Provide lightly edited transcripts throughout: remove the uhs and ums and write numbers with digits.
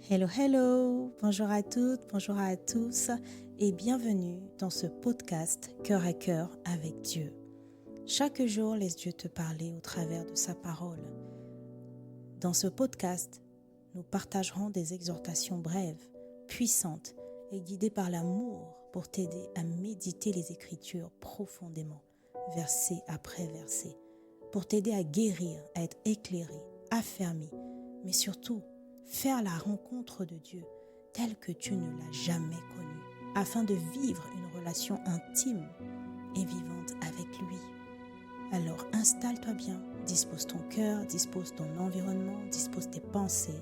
Hello, hello, bonjour à toutes, bonjour à tous et bienvenue dans ce podcast Cœur à cœur avec Dieu. Chaque jour, laisse Dieu te parler au travers de sa parole. Dans ce podcast, nous partagerons des exhortations brèves, puissantes et guidées par l'amour pour t'aider à méditer les Écritures profondément, verset après verset, pour t'aider à guérir, à être éclairé, affermi, mais surtout faire la rencontre de Dieu telle que tu ne l'as jamais connu, afin de vivre une relation intime et vivante avec lui. Alors installe-toi bien, dispose ton cœur, dispose ton environnement, dispose tes pensées.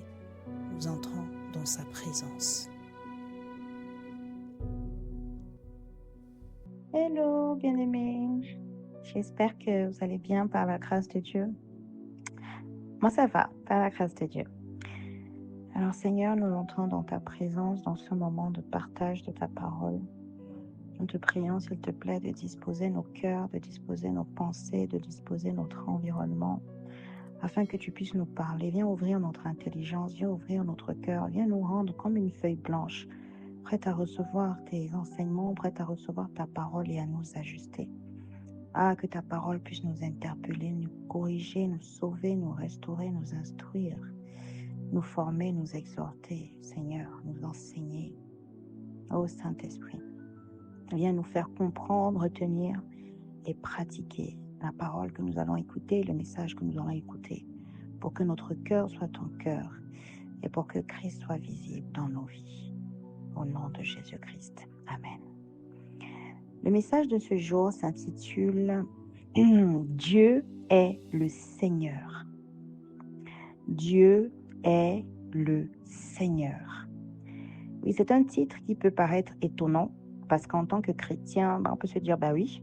Nous entrons dans sa présence. Hello bien-aimés, j'espère que vous allez bien par la grâce de Dieu. Moi ça va, par la grâce de Dieu. Alors Seigneur, nous entrons dans ta présence, dans ce moment de partage de ta parole. Nous te prions, s'il te plaît, de disposer nos cœurs, de disposer nos pensées, de disposer notre environnement, afin que tu puisses nous parler. Viens ouvrir notre intelligence, viens ouvrir notre cœur, viens nous rendre comme une feuille blanche, prête à recevoir tes enseignements, prête à recevoir ta parole et à nous ajuster. Ah, que ta parole puisse nous interpeller, nous corriger, nous sauver, nous restaurer, nous instruire, nous former, nous exhorter, Seigneur, nous enseigner. Ô Saint-Esprit, viens nous faire comprendre, retenir et pratiquer la parole que nous allons écouter, le message que nous allons écouter, pour que notre cœur soit ton cœur et pour que Christ soit visible dans nos vies. Au nom de Jésus-Christ. Amen. Le message de ce jour s'intitule « Dieu est le Seigneur ». Dieu est le Seigneur. Oui, c'est un titre qui peut paraître étonnant parce qu'en tant que chrétien, on peut se dire, oui,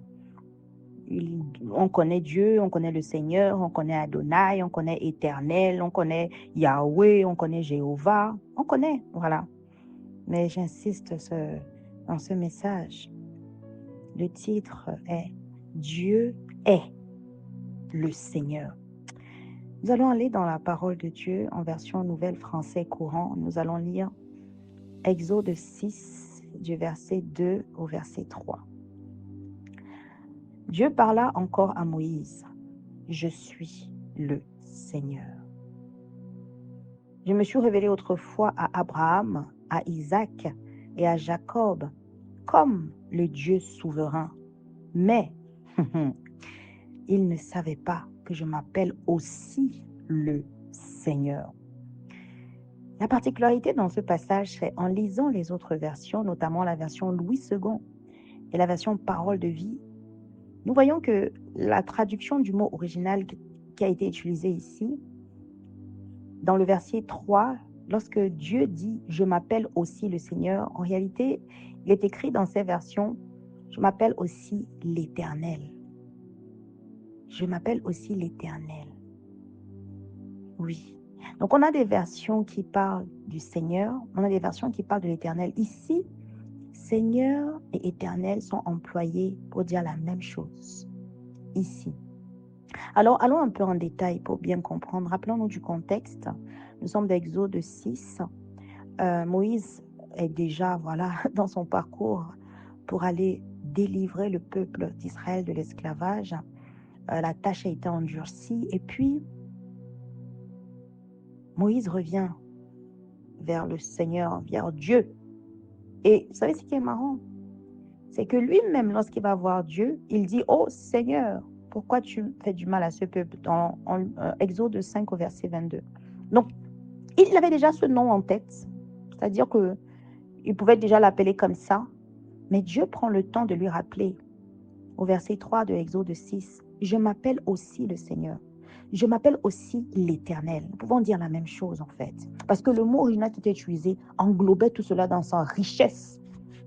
on connaît Dieu, on connaît le Seigneur, on connaît Adonai, on connaît Éternel, on connaît Yahweh, on connaît Jéhovah, on connaît, voilà. Mais j'insiste dans ce message. Le titre est « Dieu est le Seigneur ». Nous allons aller dans la parole de Dieu en version nouvelle français courant. Nous allons lire Exode 6 du verset 2 au verset 3. Dieu parla encore à Moïse. « Je suis le Seigneur. Je me suis révélé autrefois à Abraham, à Isaac et à Jacob comme le Dieu souverain. Mais ils ne savaient pas que je m'appelle aussi le Seigneur. » La particularité dans ce passage, c'est en lisant les autres versions, notamment la version Louis II et la version Parole de vie, nous voyons que la traduction du mot original qui a été utilisé ici, dans le verset 3, lorsque Dieu dit « Je m'appelle aussi le Seigneur », en réalité, il est écrit dans ces versions « Je m'appelle aussi l'Éternel ». Je m'appelle aussi l'Éternel. Oui. Donc, on a des versions qui parlent du Seigneur, on a des versions qui parlent de l'Éternel. Ici, Seigneur et Éternel sont employés pour dire la même chose. Ici. Alors, allons un peu en détail pour bien comprendre. Rappelons-nous du contexte. Nous sommes d'Exode 6. Moïse est déjà dans son parcours pour aller délivrer le peuple d'Israël de l'esclavage. La tâche a été endurcie. Et puis, Moïse revient vers le Seigneur, vers Dieu. Et vous savez ce qui est marrant? C'est que lui-même, lorsqu'il va voir Dieu, il dit « Oh Seigneur, pourquoi tu fais du mal à ce peuple ?» dans Exode 5 au verset 22. Donc, il avait déjà ce nom en tête, c'est-à-dire qu'il pouvait déjà l'appeler comme ça, mais Dieu prend le temps de lui rappeler au verset 3 de Exode 6, « Je m'appelle aussi le Seigneur. Je m'appelle aussi l'Éternel. » Nous pouvons dire la même chose en fait, parce que le mot original qui était utilisé englobait tout cela dans sa richesse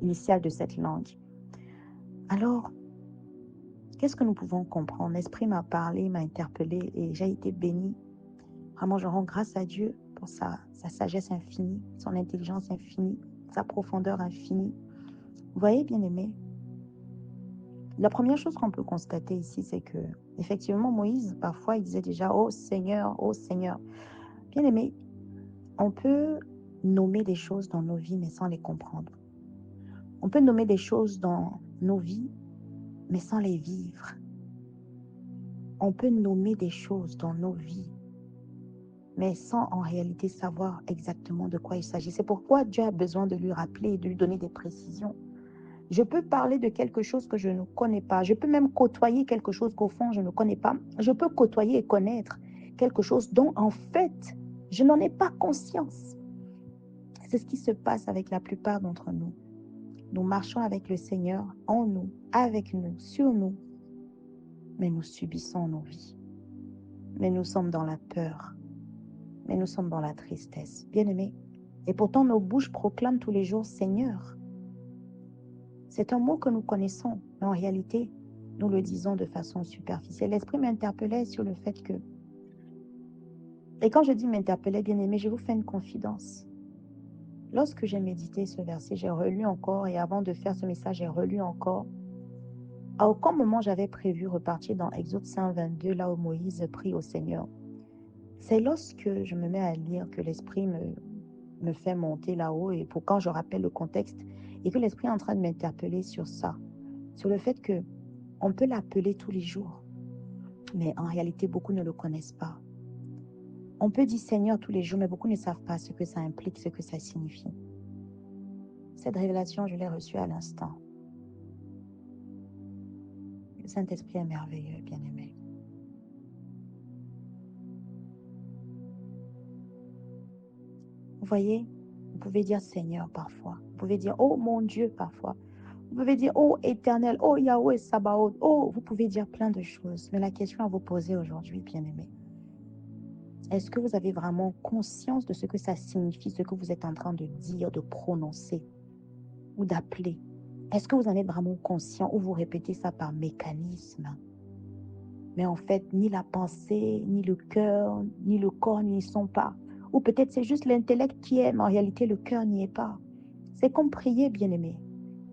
initiale de cette langue. Alors, qu'est-ce que nous pouvons comprendre? L'Esprit m'a parlé, m'a interpellé et j'ai été bénie. Vraiment, je rends grâce à Dieu pour sa sagesse infinie, son intelligence infinie, sa profondeur infinie. Vous voyez, bien-aimés, la première chose qu'on peut constater ici, c'est que, effectivement, Moïse, parfois, il disait déjà « Oh Seigneur, oh Seigneur ». Bien-aimés, on peut nommer des choses dans nos vies, mais sans les comprendre. On peut nommer des choses dans nos vies, mais sans les vivre. On peut nommer des choses dans nos vies, mais sans en réalité savoir exactement de quoi il s'agit. C'est pourquoi Dieu a besoin de lui rappeler et de lui donner des précisions. Je peux parler de quelque chose que je ne connais pas. Je peux même côtoyer quelque chose qu'au fond, je ne connais pas. Je peux côtoyer et connaître quelque chose dont, en fait, je n'en ai pas conscience. C'est ce qui se passe avec la plupart d'entre nous. Nous marchons avec le Seigneur en nous, avec nous, sur nous, mais nous subissons nos vies. Mais nous sommes dans la peur, mais nous sommes dans la tristesse. Bien-aimés, et pourtant nos bouches proclament tous les jours Seigneur. C'est un mot que nous connaissons, mais en réalité, nous le disons de façon superficielle. L'Esprit m'interpellait sur le fait que, et quand je dis m'interpellait, bien-aimé, je vous fais une confidence. Lorsque j'ai médité ce verset, j'ai relu encore, et avant de faire ce message, j'ai relu encore. À aucun moment j'avais prévu repartir dans Exode 122, là où Moïse prie au Seigneur. C'est lorsque je me mets à lire que l'Esprit me fait monter là-haut, et pour quand je rappelle le contexte, et que l'Esprit est en train de m'interpeller sur ça, sur le fait que on peut l'appeler tous les jours, mais en réalité, beaucoup ne le connaissent pas. On peut dire Seigneur tous les jours, mais beaucoup ne savent pas ce que ça implique, ce que ça signifie. Cette révélation, je l'ai reçue à l'instant. Le Saint-Esprit est merveilleux, bien-aimé. Vous voyez, vous pouvez dire Seigneur parfois. Vous pouvez dire Oh mon Dieu parfois. Vous pouvez dire Oh Éternel, Oh Yahweh Sabaoth. Oh, vous pouvez dire plein de choses. Mais la question à vous poser aujourd'hui, bien-aimé, est-ce que vous avez vraiment conscience de ce que ça signifie, ce que vous êtes en train de dire, de prononcer ou d'appeler? Est-ce que vous en êtes vraiment conscient ou vous répétez ça par mécanisme? Mais en fait, ni la pensée, ni le cœur, ni le corps n'y sont pas. Ou peut-être c'est juste l'intellect qui est, mais en réalité, le cœur n'y est pas. C'est comme prier, bien-aimé.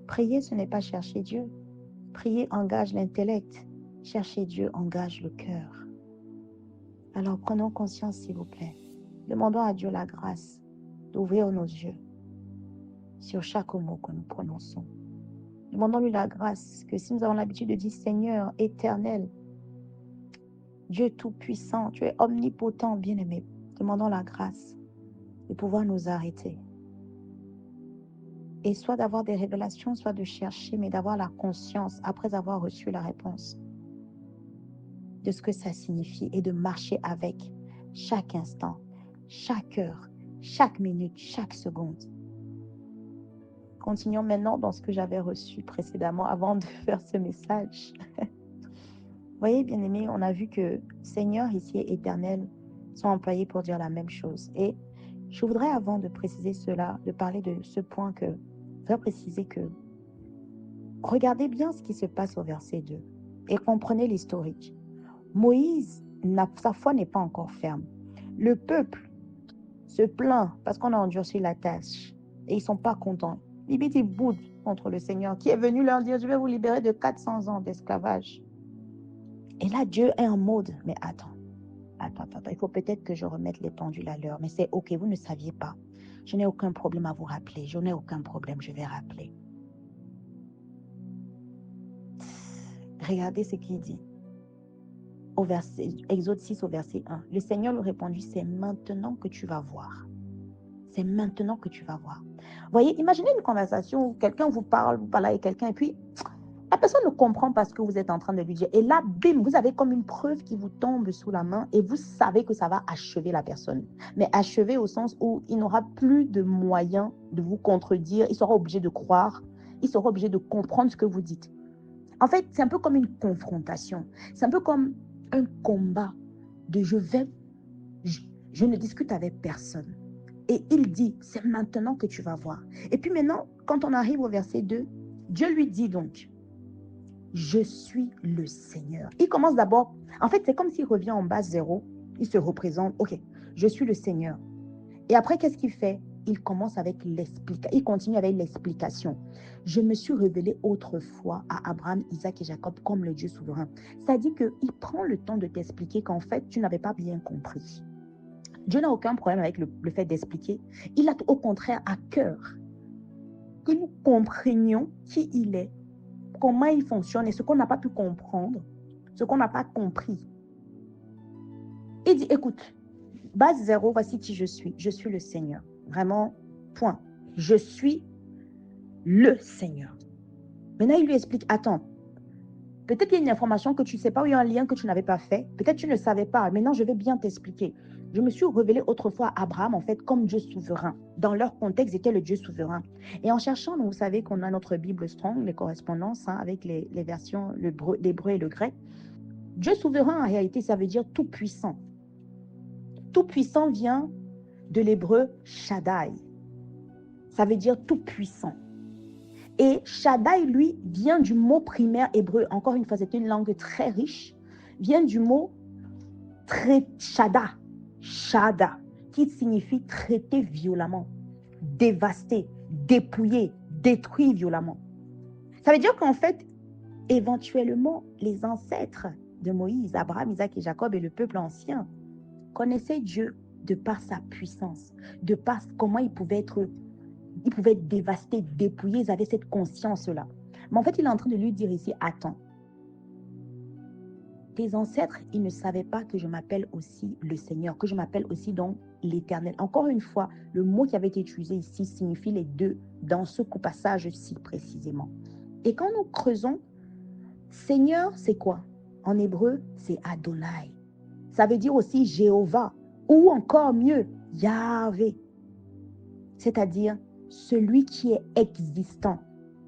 Prier, ce n'est pas chercher Dieu. Prier engage l'intellect. Chercher Dieu engage le cœur. Alors prenons conscience, s'il vous plaît. Demandons à Dieu la grâce d'ouvrir nos yeux sur chaque mot que nous prononçons. Demandons-lui la grâce que si nous avons l'habitude de dire Seigneur éternel, Dieu tout-puissant, tu es omnipotent, bien-aimé, demandons la grâce de pouvoir nous arrêter. Et soit d'avoir des révélations, soit de chercher, mais d'avoir la conscience, après avoir reçu la réponse, de ce que ça signifie et de marcher avec chaque instant, chaque heure, chaque minute, chaque seconde. Continuons maintenant dans ce que j'avais reçu précédemment avant de faire ce message. Vous voyez, bien-aimés, on a vu que Seigneur ici et Éternel sont employés pour dire la même chose. Et je voudrais, avant de préciser cela, de parler de ce point je voudrais préciser que regardez bien ce qui se passe au verset 2 et comprenez l'historique. Moïse, sa foi n'est pas encore ferme. Le peuple se plaint parce qu'on a endurci la tâche et ils ne sont pas contents. Limite, ils boudent contre le Seigneur qui est venu leur dire, je vais vous libérer de 400 ans d'esclavage. Et là, Dieu est en mode, mais attends, il faut peut-être que je remette les pendules à l'heure, mais c'est ok, vous ne saviez pas. Je n'ai aucun problème à vous rappeler, je n'ai aucun problème, je vais rappeler. Regardez ce qu'il dit. Au verset, Exode 6 au verset 1. Le Seigneur lui répondit, c'est maintenant que tu vas voir. C'est maintenant que tu vas voir. Voyez, imaginez une conversation où quelqu'un vous parle avec quelqu'un et puis la personne ne comprend pas ce que vous êtes en train de lui dire. Et là, bim, vous avez comme une preuve qui vous tombe sous la main et vous savez que ça va achever la personne. Mais achever au sens où il n'aura plus de moyens de vous contredire. Il sera obligé de croire. Il sera obligé de comprendre ce que vous dites. En fait, c'est un peu comme une confrontation. C'est un peu comme un combat de je ne discute avec personne. Et il dit, c'est maintenant que tu vas voir. Et puis maintenant, quand on arrive au verset 2, Dieu lui dit donc, je suis le Seigneur. Il commence d'abord, en fait, c'est comme s'il revient en base 0, il se représente, ok, je suis le Seigneur. Et après, qu'est-ce qu'il fait? Il commence avec l'explication, il continue avec l'explication. Je me suis révélé autrefois à Abraham, Isaac et Jacob comme le Dieu souverain. C'est-à-dire qu'il prend le temps de t'expliquer qu'en fait, tu n'avais pas bien compris. Dieu n'a aucun problème avec le fait d'expliquer. Il a au contraire à cœur que nous comprenions qui il est, comment il fonctionne et ce qu'on n'a pas pu comprendre, ce qu'on n'a pas compris. Il dit, écoute, base 0, voici qui je suis. Je suis le Seigneur. Vraiment, point. Je suis le Seigneur. Maintenant, il lui explique, attends, peut-être qu'il y a une information que tu ne sais pas ou il y a un lien que tu n'avais pas fait. Peut-être que tu ne savais pas. Maintenant, je vais bien t'expliquer. Je me suis révélé autrefois à Abraham, en fait, comme Dieu souverain. Dans leur contexte, était le Dieu souverain. Et en cherchant, donc, vous savez qu'on a notre Bible Strong, les correspondances avec les versions, l'hébreu et le grec. Dieu souverain, en réalité, ça veut dire tout puissant. Tout puissant vient de l'hébreu Shaddai. Ça veut dire tout puissant. Et Shaddai, lui, vient du mot primaire hébreu. Encore une fois, c'est une langue très riche. Vient du mot Shada, qui signifie traiter violemment, dévaster, dépouiller, détruire violemment. Ça veut dire qu'en fait, éventuellement, les ancêtres de Moïse, Abraham, Isaac et Jacob et le peuple ancien connaissaient Dieu de par sa puissance, de par comment il pouvait être dévasté, dépouillé, ils avaient cette conscience-là. Mais en fait, il est en train de lui dire ici, attends, tes ancêtres, ils ne savaient pas que je m'appelle aussi le Seigneur, que je m'appelle aussi donc l'Éternel. Encore une fois, le mot qui avait été utilisé ici signifie les deux dans ce passage-ci précisément. Et quand nous creusons, Seigneur, c'est quoi? En hébreu, c'est Adonai. Ça veut dire aussi Jéhovah, ou encore mieux, Yahvé. C'est-à-dire celui qui est existant.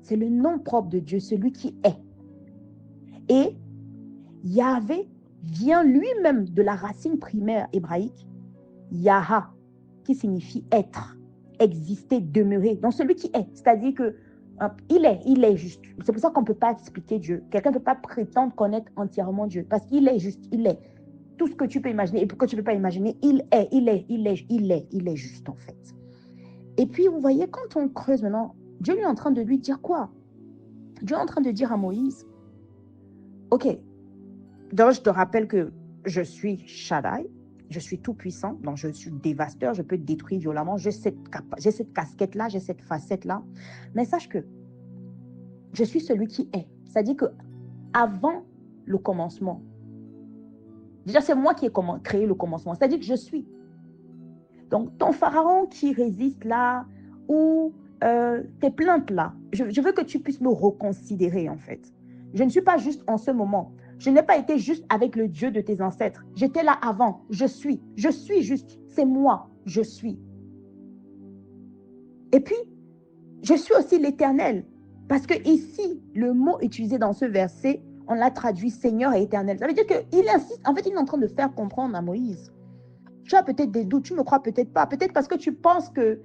C'est le nom propre de Dieu, celui qui est. Et Yahvé vient lui-même de la racine primaire hébraïque, Yaha, qui signifie être, exister, demeurer. Donc celui qui est, c'est-à-dire que il est juste. C'est pour ça qu'on ne peut pas expliquer Dieu. Quelqu'un ne peut pas prétendre connaître entièrement Dieu, parce qu'il est juste, il est. Tout ce que tu peux imaginer et que tu ne peux pas imaginer, il est juste en fait. Et puis, vous voyez, quand on creuse maintenant, Dieu est en train de lui dire quoi? Dieu est en train de dire à Moïse, ok, donc je te rappelle que je suis Shaddai, je suis tout puissant, donc je suis dévastateur, je peux détruire violemment, j'ai cette casquette-là, j'ai cette facette-là, mais sache que je suis celui qui est. C'est-à-dire que avant le commencement, déjà c'est moi qui ai créé le commencement, c'est-à-dire que je suis. Donc, ton pharaon qui résiste là, ou tes plaintes là, je veux que tu puisses me reconsidérer en fait. Je ne suis pas juste en ce moment. Je n'ai pas été juste avec le Dieu de tes ancêtres. J'étais là avant. Je suis juste. C'est moi. Je suis. Et puis, je suis aussi l'Éternel. Parce que ici, le mot utilisé dans ce verset, on l'a traduit Seigneur et Éternel. Ça veut dire qu'il insiste. En fait, il est en train de faire comprendre à Moïse. Tu as peut-être des doutes, tu ne me crois peut-être pas. Peut-être parce que tu penses que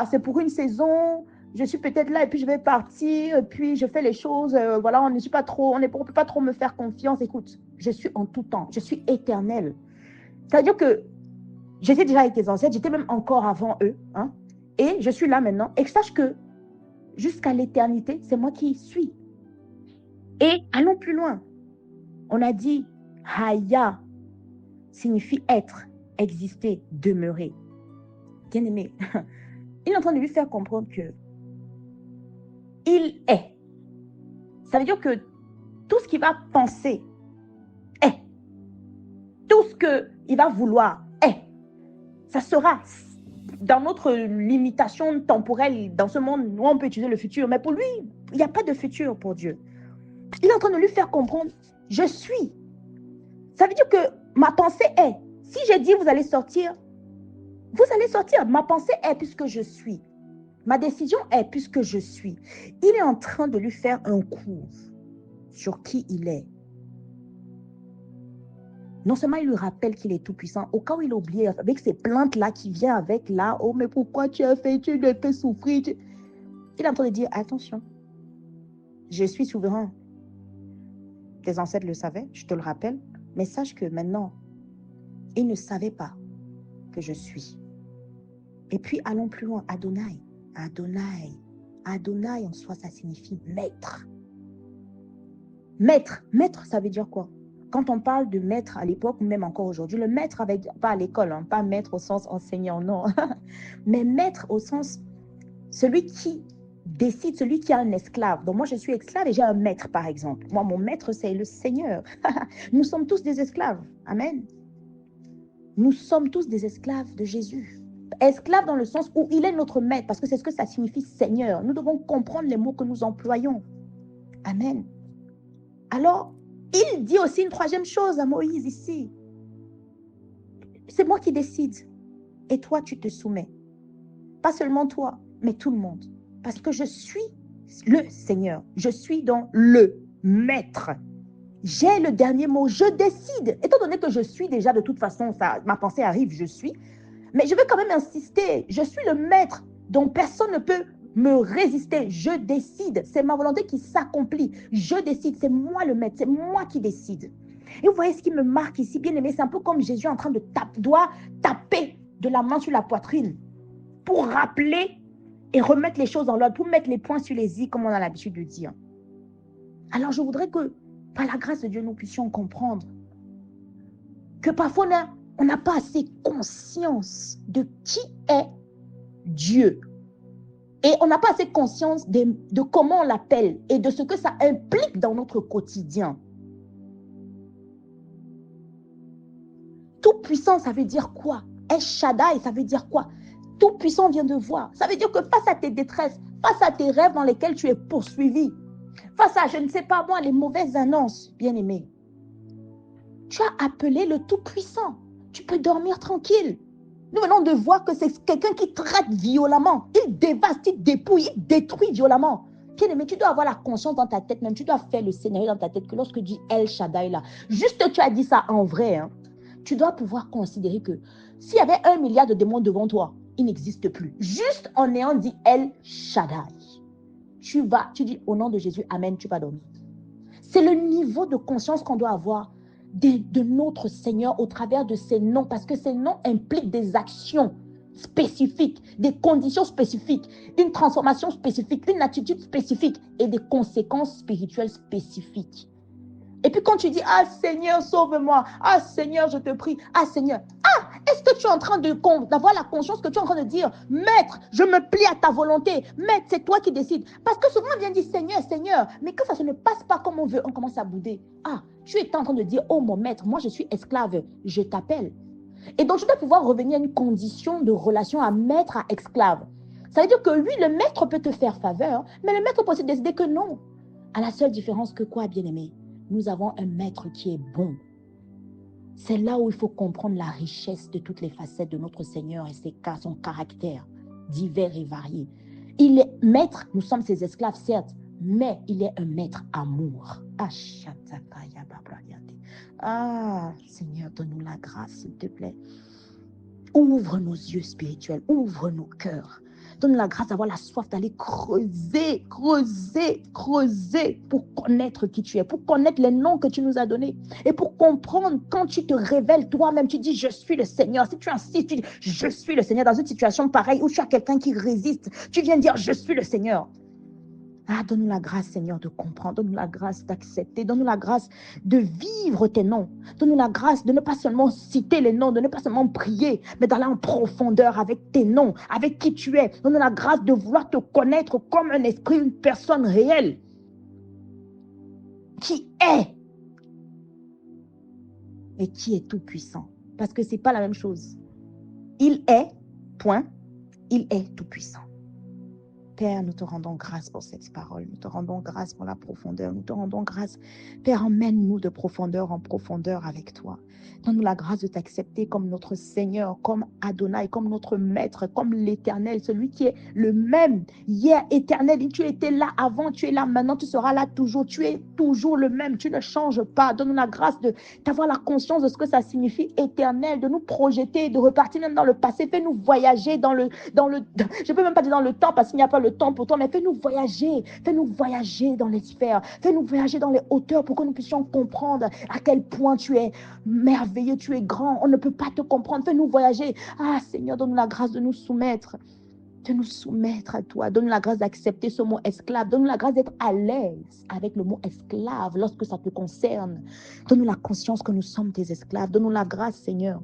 c'est pour une saison, je suis peut-être là et puis je vais partir, et puis je fais les choses, voilà, on ne peut pas trop me faire confiance. Écoute, je suis en tout temps, je suis éternel. C'est-à-dire que j'étais déjà avec tes ancêtres, j'étais même encore avant eux, hein, et je suis là maintenant. Et sache que jusqu'à l'éternité, c'est moi qui suis. Et allons plus loin. On a dit Haya signifie être, exister, demeurer. Bien-aimé, il est en train de lui faire comprendre que il est. Ça veut dire que tout ce qu'il va penser est. Tout ce qu'il va vouloir est. Ça sera dans notre limitation temporelle, dans ce monde où on peut utiliser le futur. Mais pour lui, il n'y a pas de futur pour Dieu. Il est en train de lui faire comprendre, je suis. Ça veut dire que ma pensée est. Si j'ai dit vous allez sortir, vous allez sortir. Ma pensée est puisque je suis. Ma décision est puisque je suis. Il est en train de lui faire un cours sur qui il est. Non seulement il lui rappelle qu'il est tout puissant, au cas où il a oublié, avec ces plaintes-là qui viennent avec là, oh mais pourquoi tu as fait, tu ne peux souffrir. Il est en train de dire, attention, je suis souverain. Tes ancêtres le savaient, je te le rappelle, mais sache que maintenant, ils ne savaient pas que je suis. Et puis allons plus loin, Adonai. Adonai. Adonai en soi, ça signifie maître. Maître, ça veut dire quoi? quand on parle de maître à l'époque, ou même encore aujourd'hui, le maître avec, pas à l'école, hein, pas maître au sens enseignant, non, mais maître au sens celui qui décide, celui qui a un esclave. Donc moi, je suis esclave et j'ai un maître, par exemple. Moi, mon maître, c'est le Seigneur. Nous sommes tous des esclaves. Amen. Nous sommes tous des esclaves de Jésus. Esclaves dans le sens où il est notre maître, parce que c'est ce que ça signifie Seigneur. Nous devons comprendre les mots que nous employons. Amen. Alors, il dit aussi une troisième chose à Moïse ici. C'est moi qui décide. Et toi, tu te soumets. Pas seulement toi, mais tout le monde. Parce que je suis le Seigneur. Je suis donc le maître. J'ai le dernier mot. Je décide. Étant donné que je suis déjà, de toute façon, ça, ma pensée arrive, je suis. Mais je veux quand même insister. Je suis le maître dont personne ne peut me résister. Je décide. C'est ma volonté qui s'accomplit. Je décide. C'est moi le maître. C'est moi qui décide. Et vous voyez ce qui me marque ici, bien aimé, c'est un peu comme Jésus en train de taper de la main sur la poitrine pour rappeler et remettre les choses en ordre, pour mettre les points sur les i, comme on a l'habitude de dire. Alors, je voudrais que, par la grâce de Dieu, nous puissions comprendre que parfois, on n'a pas assez conscience de qui est Dieu. Et on n'a pas assez conscience de comment on l'appelle et de ce que ça implique dans notre quotidien. Tout puissant, ça veut dire quoi? El Shaddai, ça veut dire quoi? Tout puissant vient de voir. Ça veut dire que face à tes détresses, face à tes rêves dans lesquels tu es poursuivi, face à, je ne sais pas moi, les mauvaises annonces, bien-aimé, tu as appelé le Tout-Puissant. Tu peux dormir tranquille. Nous venons de voir que c'est quelqu'un qui traite violemment. Il dévaste, il dépouille, il détruit violemment. Bien-aimé, tu dois avoir la conscience dans ta tête, même tu dois faire le scénario dans ta tête que lorsque tu dis El Shaddai là, juste tu as dit ça en vrai, hein, tu dois pouvoir considérer que s'il y avait 1 milliard de démons devant toi, il n'existe plus. Juste en ayant dit El Shaddai, tu dis au nom de Jésus, Amen, tu vas dormir. C'est le niveau de conscience qu'on doit avoir de notre Seigneur au travers de ses noms, parce que ces noms impliquent des actions spécifiques, des conditions spécifiques, une transformation spécifique, une attitude spécifique et des conséquences spirituelles spécifiques. Et puis quand tu dis, ah Seigneur, sauve-moi, ah Seigneur, je te prie, ah Seigneur, est-ce que tu es en train d'avoir la conscience que tu es en train de dire, Maître, je me plie à ta volonté, Maître, c'est toi qui décides. Parce que souvent on vient dire Seigneur, Seigneur, mais quand ça ne passe pas comme on veut, on commence à bouder. Ah, tu es en train de dire, oh mon Maître, moi je suis esclave, je t'appelle. Et donc tu dois pouvoir revenir à une condition de relation à maître à esclave. Ça veut dire que lui, le maître peut te faire faveur, mais le maître peut aussi décider que non. À la seule différence que quoi, bien-aimé? Nous avons un maître qui est bon. C'est là où il faut comprendre la richesse de toutes les facettes de notre Seigneur et son caractère divers et varié. Il est maître, nous sommes ses esclaves, certes, mais il est un maître amour. Ah, Seigneur, donne-nous la grâce, s'il te plaît. Ouvre nos yeux spirituels, ouvre nos cœurs. Donne la grâce d'avoir la soif d'aller creuser pour connaître qui tu es, pour connaître les noms que tu nous as donnés et pour comprendre quand tu te révèles toi-même, tu dis je suis le Seigneur. Si tu insistes, tu dis je suis le Seigneur dans une situation pareille où tu as quelqu'un qui résiste, tu viens dire je suis le Seigneur. Ah, donne-nous la grâce, Seigneur, de comprendre. Donne-nous la grâce d'accepter. Donne-nous la grâce de vivre tes noms. Donne-nous la grâce de ne pas seulement citer les noms, de ne pas seulement prier, mais d'aller en profondeur avec tes noms, avec qui tu es. Donne-nous la grâce de vouloir te connaître comme un esprit, une personne réelle qui est et qui est tout puissant. Parce que ce n'est pas la même chose. Il est, point, il est tout puissant. Père, nous te rendons grâce pour cette parole. Nous te rendons grâce pour la profondeur. Nous te rendons grâce. Père, emmène-nous de profondeur en profondeur avec toi. Donne-nous la grâce de t'accepter comme notre Seigneur, comme Adonai, comme notre Maître, comme l'Éternel, celui qui est le même, hier éternel. Tu étais là avant, tu es là maintenant, tu seras là toujours. Tu es toujours le même, tu ne changes pas. Donne-nous la grâce d'avoir la conscience de ce que ça signifie éternel, de nous projeter, de repartir même dans le passé. Fais-nous voyager dans le je peux même pas dire dans le temps parce qu'il n'y a pas le temps pour toi, mais fais-nous voyager dans les sphères, fais-nous voyager dans les hauteurs pour que nous puissions comprendre à quel point tu es merveilleux, tu es grand, on ne peut pas te comprendre, fais-nous voyager. Ah Seigneur, donne-nous la grâce de nous soumettre de nous soumettre à toi. Donne-nous la grâce d'accepter ce mot esclave. Donne-nous la grâce d'être à l'aise avec le mot esclave lorsque ça te concerne. Donne-nous la conscience que nous sommes tes esclaves. Donne-nous la grâce, Seigneur,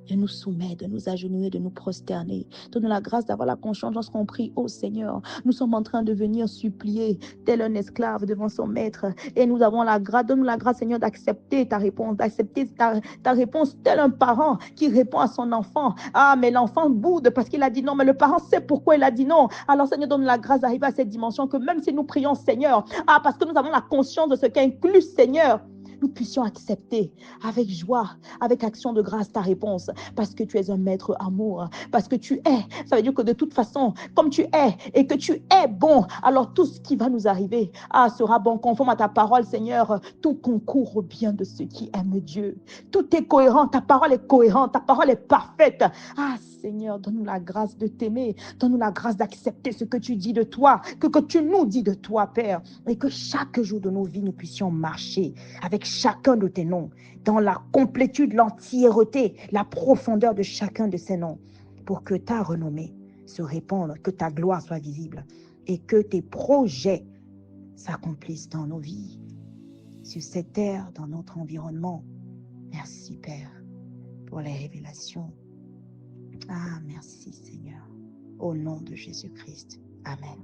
de nous soumettre, de nous agenouiller, de nous prosterner. Donne-nous la grâce d'avoir la conscience lorsqu'on prie, oh Seigneur, nous sommes en train de venir supplier tel un esclave devant son maître. Et nous avons la grâce, donne-nous la grâce, Seigneur, d'accepter ta réponse, d'accepter ta réponse tel un parent qui répond à son enfant. Ah, mais l'enfant boude parce qu'il a dit non, mais le parent sait pourquoi il a dit non. Alors Seigneur, donne-nous la grâce d'arriver à cette dimension que même si nous prions, Seigneur, parce que nous avons la conscience de ce qu'inclut, Seigneur, nous puissions accepter avec joie, avec action de grâce ta réponse, parce que tu es un maître amour, parce que tu es, ça veut dire que de toute façon, comme tu es et que tu es bon, alors tout ce qui va nous arriver sera bon, conforme à ta parole, Seigneur. Tout concourt au bien de ceux qui aiment Dieu. Tout est cohérent, ta parole est cohérente, ta parole est parfaite. Seigneur, donne-nous la grâce de t'aimer, donne-nous la grâce d'accepter ce que tu dis de toi, que tu nous dis de toi, Père, et que chaque jour de nos vies, nous puissions marcher avec chacun de tes noms, dans la complétude, l'entièreté, la profondeur de chacun de ces noms, pour que ta renommée se répande, que ta gloire soit visible et que tes projets s'accomplissent dans nos vies, sur cette terre, dans notre environnement. Merci, Père, pour les révélations. Merci, Seigneur. Au nom de Jésus-Christ. Amen.